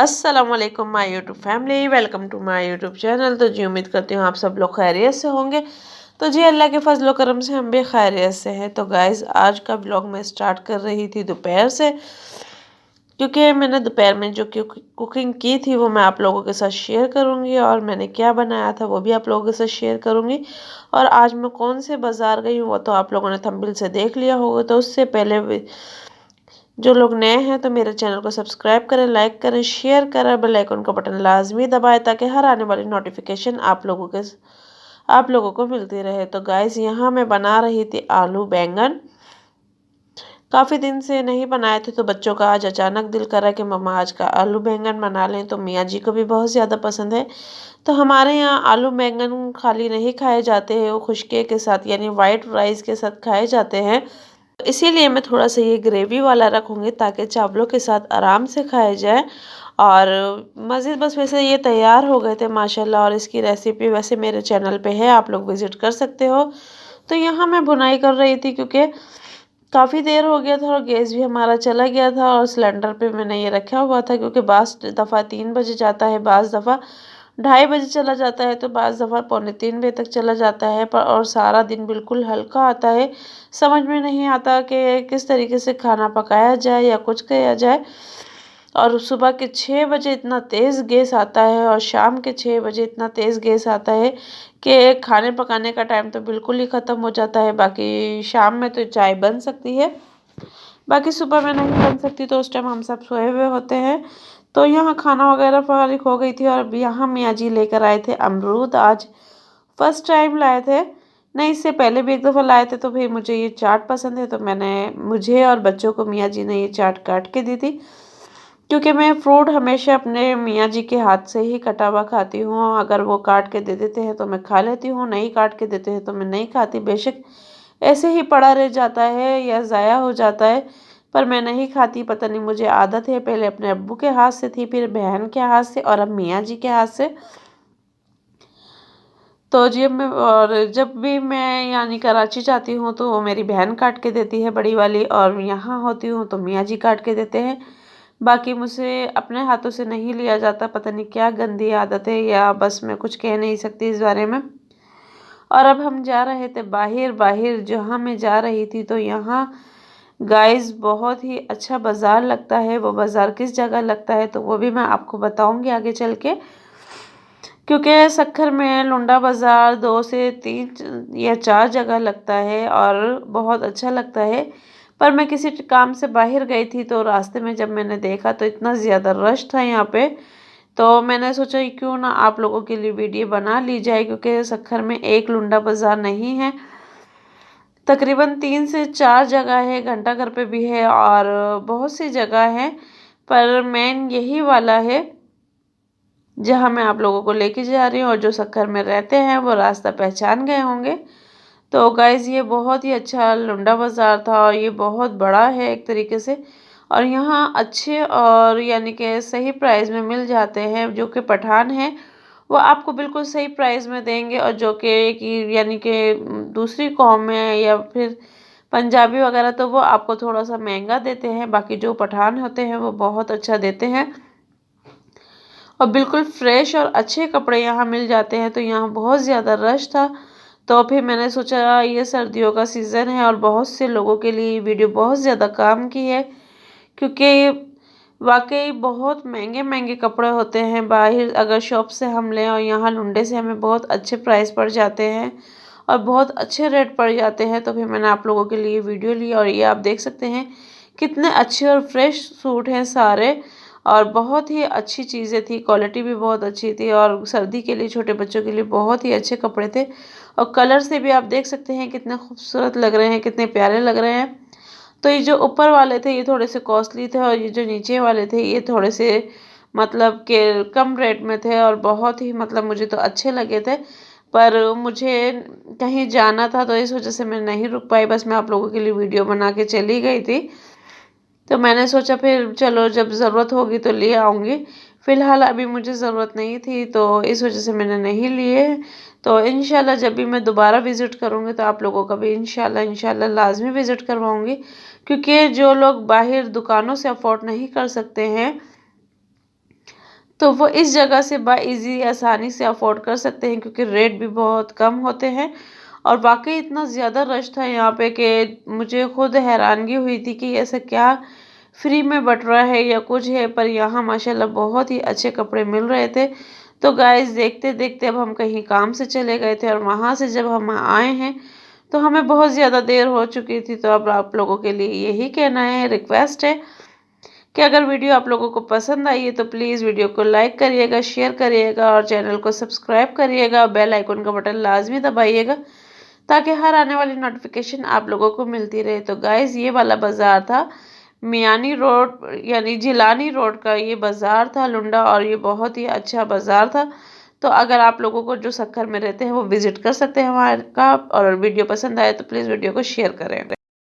अस्सलाम वालेकुम my YouTube family, welcome to my YouTube channel. तो जी उम्मीद करती हूँ आप सब लोग खैरियत से होंगे। तो जी अल्लाह के फजल करम से हम भी खैरियत से हैं। तो गाइज़ आज का ब्लॉग मैं स्टार्ट कर रही थी दोपहर से, क्योंकि मैंने दोपहर में जो कुकिंग की थी वो मैं आप लोगों के साथ शेयर करूँगी, और मैंने क्या बनाया था वो भी आप लोगों के साथ शेयर करूँगी। और आज मैं कौन से बाज़ार गई हूँ वो तो आप लोगों ने थंबनेल से देख लिया होगा। तो उससे पहले जो लोग नए हैं तो मेरे चैनल को सब्सक्राइब करें, लाइक करें, शेयर करें, बेल आइकन का बटन लाजमी दबाएं ताकि हर आने वाली नोटिफिकेशन आप लोगों को मिलती रहे। तो गाइस यहाँ मैं बना रही थी आलू बैंगन। काफ़ी दिन से नहीं बनाए थे तो बच्चों का आज अचानक दिल करा कि मम्मा आज का आलू बैंगन बना लें। तो मियाँ जी को भी बहुत ज़्यादा पसंद है। तो हमारे यहाँ आलू बैंगन खाली नहीं खाए जाते हैं, वो खुशके के साथ यानी वाइट राइस के साथ खाए जाते हैं। इसीलिए मैं थोड़ा सा ये ग्रेवी वाला रखूँगी ताकि चावलों के साथ आराम से खाया जाए। और मज़ीद बस वैसे ये तैयार हो गए थे माशाल्लाह, और इसकी रेसिपी वैसे मेरे चैनल पे है, आप लोग विज़िट कर सकते हो। तो यहाँ मैं भुनाई कर रही थी क्योंकि काफ़ी देर हो गया था और गैस भी हमारा चला गया था, और सिलेंडर पे मैंने ये रखा हुआ था क्योंकि बाज़ दफ़ा 3 बजे जाता है, बाज़ दफ़ा 2:30 बजे चला जाता है, तो बाज़ दफ़ा पौने 3 बजे तक चला जाता है। पर और सारा दिन बिल्कुल हल्का आता है, समझ में नहीं आता कि किस तरीके से खाना पकाया जाए या कुछ किया जाए। और सुबह के 6 बजे इतना तेज़ गैस आता है और शाम के 6 बजे इतना तेज़ गैस आता है कि खाने पकाने का टाइम तो बिल्कुल ही ख़त्म हो जाता है। बाकी शाम में तो चाय बन सकती है, बाकी सुबह में नहीं बन सकती, तो उस टाइम हम सब सोए हुए होते हैं। तो यहाँ खाना वगैरह फारिग हो गई थी, और अब यहाँ मियाँ जी लेकर आए थे अमरूद। आज फर्स्ट टाइम लाए थे, नहीं इससे पहले भी एक दफ़ा लाए थे। तो फिर मुझे ये चाट पसंद है, तो मुझे और बच्चों को मियाँ जी ने ये चाट काट के दी थी, क्योंकि मैं फ्रूट हमेशा अपने मियाँ जी के हाथ से ही कटा हुआ खाती हूँ। अगर वो काट के दे देते हैं तो मैं खा लेती हूँ, नहीं काट के देते हैं तो मैं नहीं खाती। बेशक ऐसे ही पड़ा रह जाता है या ज़ाया हो जाता है, पर मैं नहीं खाती। पता नहीं मुझे आदत है, पहले अपने अब्बू के हाथ से थी, फिर बहन के हाथ से, और अब मियाँ जी के हाथ से। तो जब भी मैं यानी कराची जाती हूँ तो वो मेरी बहन काट के देती है बड़ी वाली, और यहाँ होती हूँ तो मियाँ जी काट के देते हैं। बाकी मुझसे अपने हाथों से नहीं लिया जाता, पता नहीं क्या गंदी आदत है, या बस मैं कुछ कह नहीं सकती इस बारे में। और अब हम जा रहे थे बाहर बाहर जहाँ मैं जा रही थी, तो यहाँ गाइस बहुत ही अच्छा बाज़ार लगता है। वो बाज़ार किस जगह लगता है तो वो भी मैं आपको बताऊंगी आगे चल के, क्योंकि सक्खर में लुंडा बाज़ार 2 से 3 या 4 जगह लगता है और बहुत अच्छा लगता है। पर मैं किसी काम से बाहर गई थी, तो रास्ते में जब मैंने देखा तो इतना ज़्यादा रश था यहाँ पे, तो मैंने सोचा क्यों ना आप लोगों के लिए वीडियो बना ली जाए, क्योंकि सक्खर में एक लुंडा बाज़ार नहीं है, तकरीबन 3 से 4 जगह है, घंटा घर पे भी है और बहुत सी जगह है। पर मेन यही वाला है जहाँ मैं आप लोगों को लेके जा रही हूँ, और जो सक्खर में रहते हैं वो रास्ता पहचान गए होंगे। तो गाइज़ ये बहुत ही अच्छा लुंडा बाज़ार था, और ये बहुत बड़ा है एक तरीके से, और यहाँ अच्छे और यानी कि सही प्राइस में मिल जाते हैं। जो कि पठान है वो आपको बिल्कुल सही प्राइस में देंगे, और जो कि यानी कि दूसरी कौम में या फिर पंजाबी वगैरह तो वो आपको थोड़ा सा महंगा देते हैं। बाकी जो पठान होते हैं वो बहुत अच्छा देते हैं, और बिल्कुल फ्रेश और अच्छे कपड़े यहाँ मिल जाते हैं। तो यहाँ बहुत ज़्यादा रश था, तो फिर मैंने सोचा ये सर्दियों का सीज़न है और बहुत से लोगों के लिए वीडियो बहुत ज़्यादा काम की है, क्योंकि वाकई बहुत महंगे महंगे कपड़े होते हैं बाहर अगर शॉप से हम लें, और यहाँ लुंडे से हमें बहुत अच्छे प्राइस पड़ जाते हैं और बहुत अच्छे रेट पड़ जाते हैं। तो फिर मैंने आप लोगों के लिए वीडियो ली, और ये आप देख सकते हैं कितने अच्छे और फ्रेश सूट हैं सारे, और बहुत ही अच्छी चीज़ें थी, क्वालिटी भी बहुत अच्छी थी, और सर्दी के लिए छोटे बच्चों के लिए बहुत ही अच्छे कपड़े थे। और कलर से भी आप देख सकते हैं कितने खूबसूरत लग रहे हैं, कितने प्यारे लग रहे हैं। तो ये जो ऊपर वाले थे ये थोड़े से कॉस्टली थे, और ये जो नीचे वाले थे ये थोड़े से मतलब के कम रेट में थे, और बहुत ही मतलब मुझे तो अच्छे लगे थे। पर मुझे कहीं जाना था तो इस वजह से मैं नहीं रुक पाई, बस मैं आप लोगों के लिए वीडियो बना के चली गई थी। तो मैंने सोचा फिर चलो जब ज़रूरत होगी तो ले आऊँगी, फ़िलहाल अभी मुझे ज़रूरत नहीं थी तो इस वजह से मैंने नहीं लिए। तो इंशाल्लाह जब भी मैं दोबारा विज़िट करूँगी तो आप लोगों का भी इंशाल्लाह लाज़मी विज़िट करवाऊँगी, क्योंकि जो लोग बाहर दुकानों से अफ़ोर्ड नहीं कर सकते हैं तो वो इस जगह से बाईज़ी आसानी से अफ़ोर्ड कर सकते हैं, क्योंकि रेट भी बहुत कम होते हैं। और वाक़ई इतना ज़्यादा रश था यहाँ पे कि मुझे खुद हैरानगी हुई थी कि ऐसा क्या फ्री में बँट रहा है या कुछ है, पर यहाँ माशाल्लाह बहुत ही अच्छे कपड़े मिल रहे थे। तो गाइज़ देखते-देखते अब हम कहीं काम से चले गए थे और वहाँ से जब हम आए हैं, तो हमें बहुत ज़्यादा देर हो चुकी थी। तो अब आप लोगों के लिए यही कहना है, रिक्वेस्ट है कि अगर वीडियो आप लोगों को पसंद आई है तो प्लीज़ वीडियो को लाइक करिएगा, शेयर करिएगा और चैनल को सब्सक्राइब करिएगा। बेल आइकन का बटन लाज़मी दबाइएगा ताकि हर आने वाली नोटिफिकेशन आप लोगों को मिलती रहे। तो गाइज़ ये वाला बाज़ार था मियानी रोड, यानी जिलानी रोड का ये बाज़ार था लुंडा, और ये बहुत ही अच्छा बाज़ार था। तो अगर आप लोगों को जो सक्खर में रहते हैं वो विज़िट कर सकते हैं वहाँ का। और वीडियो पसंद आए तो प्लीज़ वीडियो को शेयर करें।